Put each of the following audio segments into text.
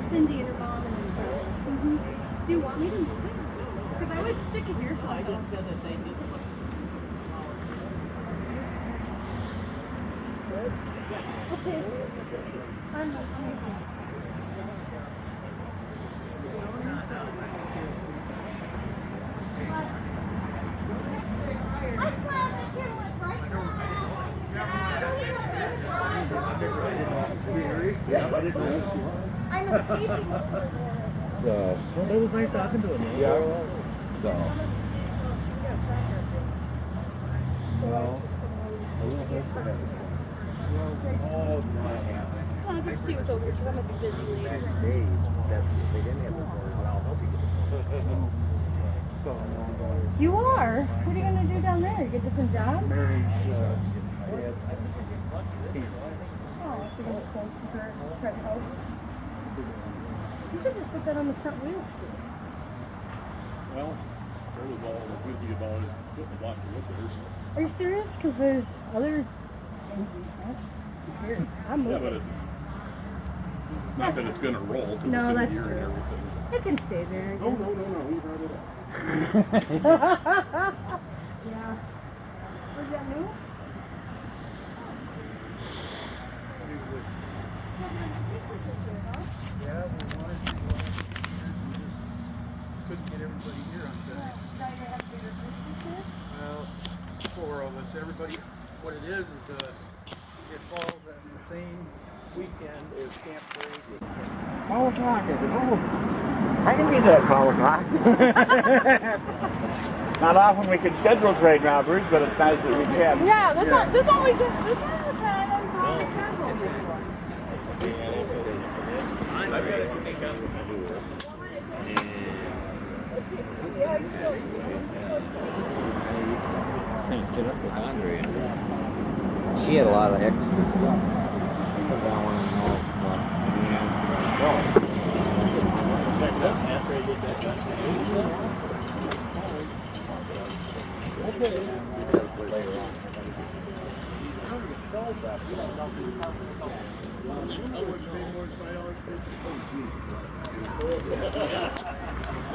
Cindy and her mom and then Do you want me to move it? Because I always stick it here so I don't. Okay. I'm I swear I can't went right I'm escaping. So, well, it was nice talking to him. Yeah. So. Well, I'll just see what's over here because I'm going to be busy later. You are? What are you going to do down there? You get a different job? marriage, Oh, so you're going to close to her private house? You should just put that on the front wheel. Well, that was all the good thing about it, putting a box of liquors. Are you serious? Because there's other things. Here, I'm Yeah, moving. but not that it's gonna roll, because No, it's in that's here and true. everything. It can stay there. No, we brought it up. Yeah. Was that new? yeah, we wanted to, couldn't get everybody here on Saturday. Well, 4 of us, everybody, what it is, it falls on the same weekend as Camp Parade. 12 o'clock, is it? Oh, I can be there at 12 o'clock. Not often we can schedule trade robberies, but it's nice that we can. Yeah, this one we can. This one we can. I'm sorry, Kind of sit up with Andrea. She had a lot of extra stuff. I want to know what.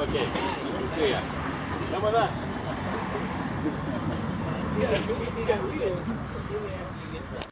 Okay, see ya. Come with us.